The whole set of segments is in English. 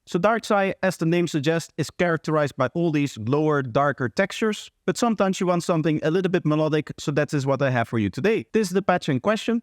So darksy, as the name suggests, is characterized by all these lower, darker textures, but sometimes you want something a little bit melodic, so that is what I have for you today. This is the patch in question.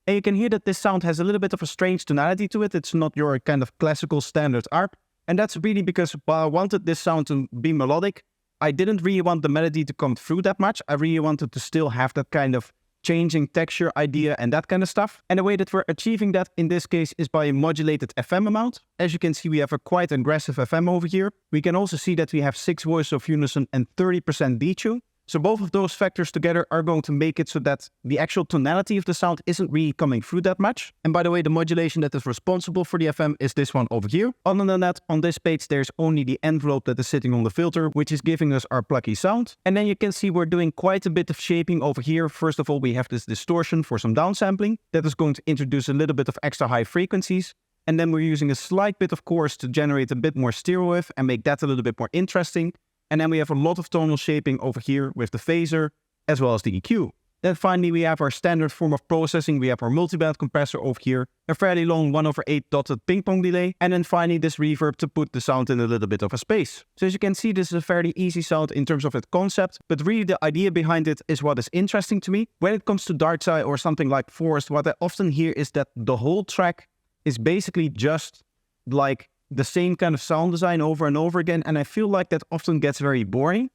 And you can hear that this sound has a little bit of a strange tonality to it. It's not your kind of classical standard ARP. And that's really because while I wanted this sound to be melodic, I didn't really want the melody to come through that much. I really wanted to still have that kind of changing texture idea and that kind of stuff. And the way that we're achieving that in this case is by a modulated FM amount. As you can see, we have a quite aggressive FM over here. We can also see that we have 6 voices of unison and 30% detune. So both of those factors together are going to make it so that the actual tonality of the sound isn't really coming through that much. And by the way, the modulation that is responsible for the FM is this one over here. Other than that, on this page, there's only the envelope that is sitting on the filter, which is giving us our plucky sound. And then you can see we're doing quite a bit of shaping over here. First of all, we have this distortion for some downsampling. That is going to introduce a little bit of extra high frequencies. And then we're using a slight bit of chorus to generate a bit more stereo wave and make that a little bit more interesting. And then we have a lot of tonal shaping over here with the phaser as well as the EQ. Then finally we have our standard form of processing. We have our multiband compressor over here, a fairly long 1/8 dotted ping pong delay, and then finally this reverb to put the sound in a little bit of a space. So as you can see, this is a fairly easy sound in terms of its concept, but really the idea behind it is what is interesting to me. When it comes to darksy or something like Forest, what I often hear is that the whole track is basically just like the same kind of sound design over and over again, and I feel like that often gets very boring.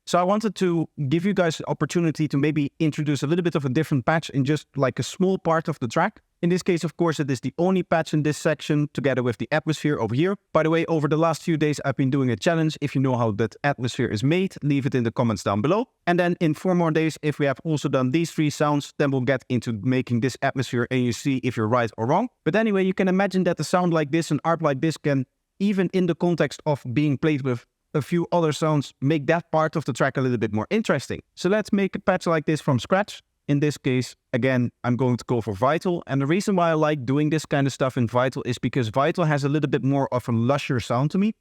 So I wanted to give you guys the opportunity to maybe introduce a little bit of a different patch in just like a small part of the track. In this case, of course, it is the only patch in this section together with the atmosphere over here. By the way, over the last few days, I've been doing a challenge. If you know how that atmosphere is made, leave it in the comments down below. And then in 4 more days, if we have also done these 3 sounds, then we'll get into making this atmosphere and you see if you're right or wrong. But anyway, you can imagine that a sound like this, an ARP like this, can, even in the context of being played with a few other sounds, make that part of the track a little bit more interesting. So let's make a patch like this from scratch. In this case, again, I'm going to go for Vital. And the reason why I like doing this kind of stuff in Vital is because Vital has a little bit more of a lusher sound to me.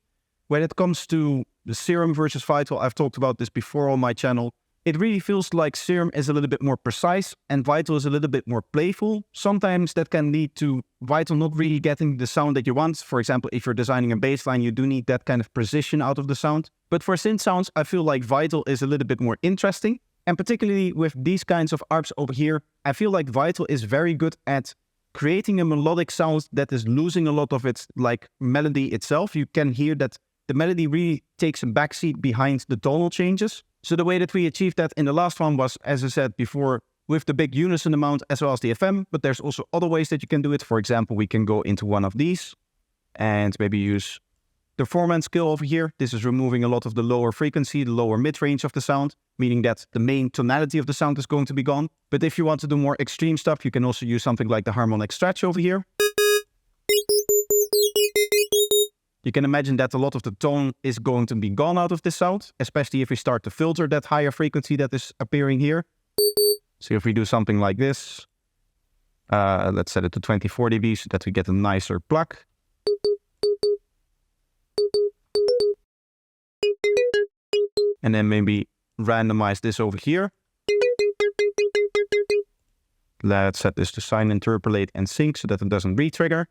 When it comes to the Serum versus Vital, I've talked about this before on my channel. It really feels like Serum is a little bit more precise and Vital is a little bit more playful. Sometimes that can lead to Vital not really getting the sound that you want. For example, if you're designing a bass line, you do need that kind of precision out of the sound. But for synth sounds, I feel like Vital is a little bit more interesting. And particularly with these kinds of ARPs over here, I feel like Vital is very good at creating a melodic sound that is losing a lot of its like melody itself. You can hear that the melody really takes a backseat behind the tonal changes. So the way that we achieved that in the last one was, as I said before, with the big unison amount as well as the FM, but there's also other ways that you can do it. For example, we can go into one of these and maybe use the 4-man scale over here. This is removing a lot of the lower frequency, the lower mid-range of the sound, meaning that the main tonality of the sound is going to be gone. But if you want to do more extreme stuff, you can also use something like the harmonic stretch over here. You can imagine that a lot of the tone is going to be gone out of this sound, especially if we start to filter that higher frequency that is appearing here. So if we do something like this, let's set it to 24 dB so that we get a nicer pluck. And then maybe randomize this over here. Let's set this to sine, interpolate, and sync so that it doesn't re-trigger.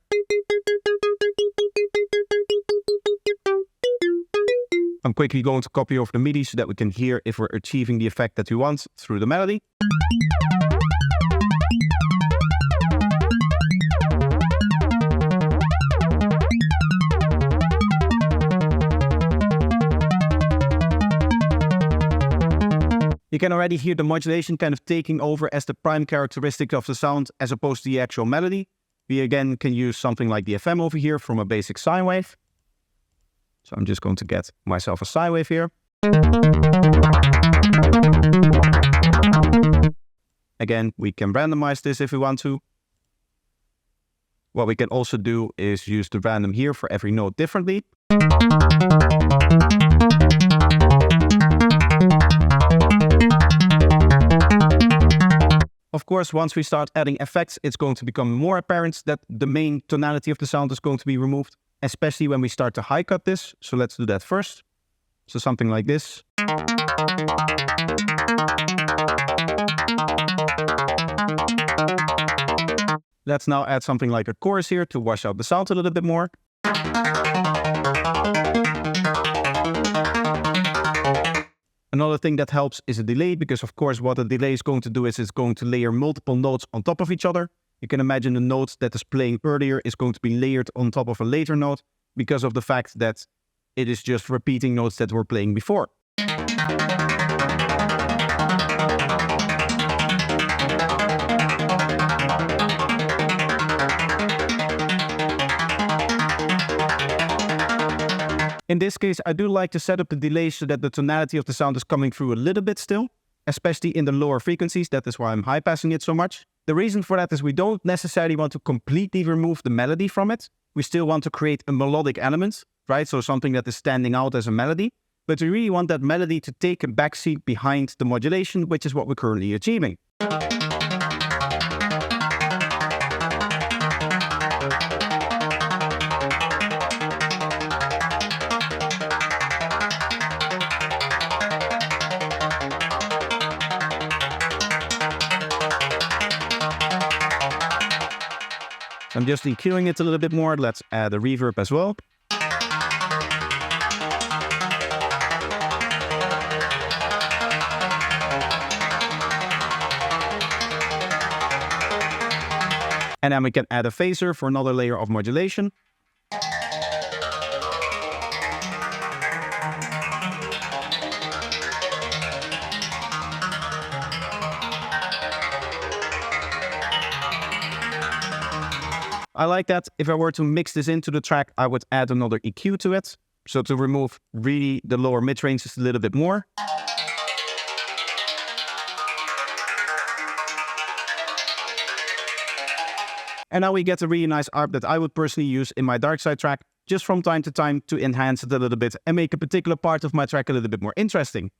I'm quickly going to copy over the MIDI so that we can hear if we're achieving the effect that we want through the melody. You can already hear the modulation kind of taking over as the prime characteristic of the sound as opposed to the actual melody. We again can use something like the FM over here from a basic sine wave. So I'm just going to get myself a sine wave here. Again, we can randomize this if we want to. What we can also do is use the random here for every note differently. course, once we start adding effects, it's going to become more apparent that the main tonality of the sound is going to be removed, especially when we start to high cut this. So let's do that first. So something like this. Let's now add something like a chorus here to wash out the sound a little bit more. Another thing that helps is a delay, because of course what a delay is going to do is it's going to layer multiple notes on top of each other. You can imagine the note that is playing earlier is going to be layered on top of a later note because of the fact that it is just repeating notes that were playing before. In this case, I do like to set up the delay so that the tonality of the sound is coming through a little bit still, especially in the lower frequencies. That is why I'm high passing it so much. The reason for that is we don't necessarily want to completely remove the melody from it. We still want to create a melodic element, right? So something that is standing out as a melody. But we really want that melody to take a backseat behind the modulation, which is what we're currently achieving. I'm just EQing it a little bit more. Let's add a reverb as well. And then we can add a phaser for another layer of modulation. I like that. If I were to mix this into the track, I would add another EQ to it. So to remove really the lower mid-range just a little bit more. And now we get a really nice ARP that I would personally use in my dark side track just from time to time to enhance it a little bit and make a particular part of my track a little bit more interesting.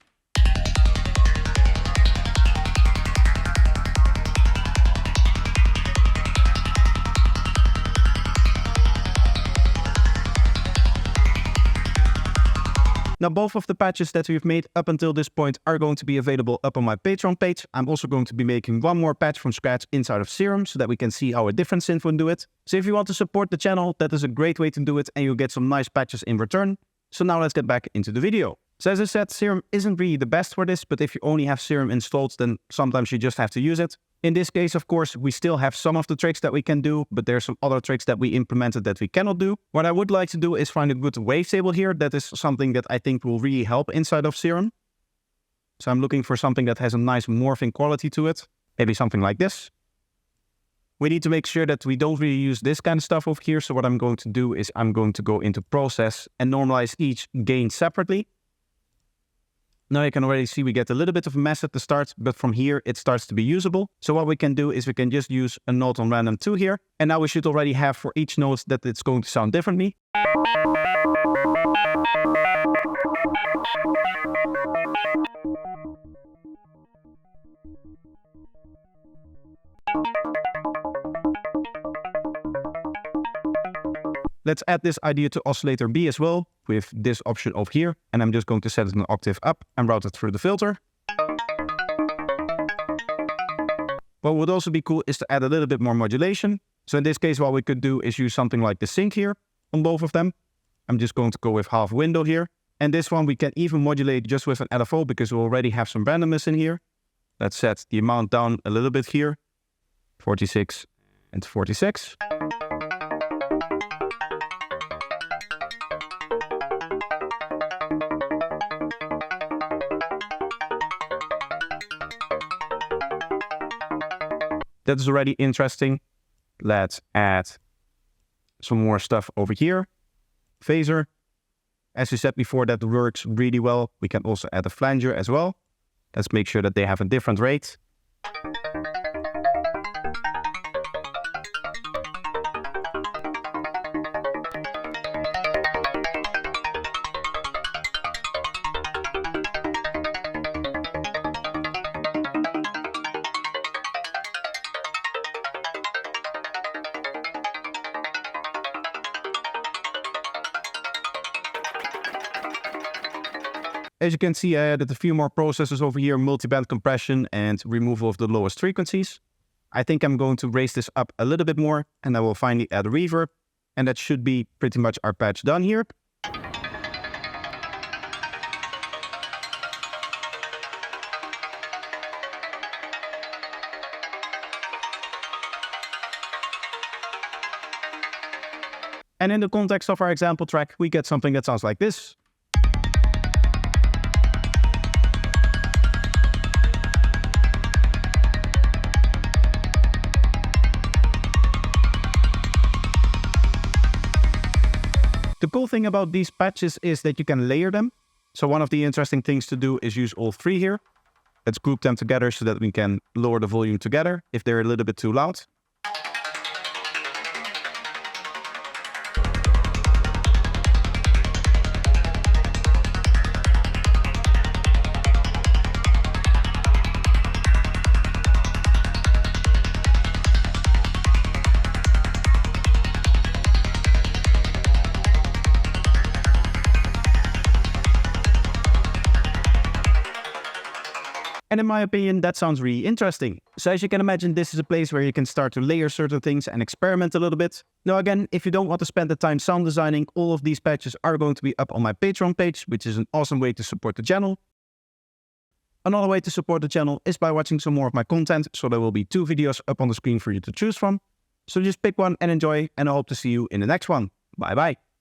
Now, both of the patches that we've made up until this point are going to be available up on my Patreon page. I'm also going to be making one more patch from scratch inside of Serum so that we can see how a different synth would do it. So if you want to support the channel, that is a great way to do it and you'll get some nice patches in return. So now let's get back into the video. So as I said, Serum isn't really the best for this, but if you only have Serum installed, then sometimes you just have to use it. In this case, of course, we still have some of the tricks that we can do, but there's some other tricks that we implemented that we cannot do. What I would like to do is find a good wavetable here. That is something that I think will really help inside of Serum. So I'm looking for something that has a nice morphing quality to it. Maybe something like this. We need to make sure that we don't really use this kind of stuff over here. So what I'm going to do is I'm going to go into process and normalize each gain separately. Now you can already see we get a little bit of a mess at the start, but from here it starts to be usable. So what we can do is we can just use a note on random 2 here. And now we should already have for each note that it's going to sound differently. Let's add this idea to oscillator B as well with this option over here. And I'm just going to set it an octave up and route it through the filter. What would also be cool is to add a little bit more modulation. So in this case, what we could do is use something like the sync here on both of them. I'm just going to go with half window here. And this one we can even modulate just with an LFO because we already have some randomness in here. Let's set the amount down a little bit here. 46 and 46. That is already interesting. Let's add some more stuff over here. Phaser. As we said before, that works really well. We can also add a flanger as well. Let's make sure that they have a different rate. As you can see, I added a few more processors over here, multiband compression and removal of the lowest frequencies. I think I'm going to raise this up a little bit more, and I will finally add reverb, and that should be pretty much our patch done here. And in the context of our example track, we get something that sounds like this. The cool thing about these patches is that you can layer them. So one of the interesting things to do is use all three here. Let's group them together so that we can lower the volume together if they're a little bit too loud. And in my opinion, that sounds really interesting. So as you can imagine, this is a place where you can start to layer certain things and experiment a little bit. Now again, if you don't want to spend the time sound designing, all of these patches are going to be up on my Patreon page, which is an awesome way to support the channel. Another way to support the channel is by watching some more of my content, so there will be 2 videos up on the screen for you to choose from. So just pick one and enjoy, and I hope to see you in the next one. Bye bye.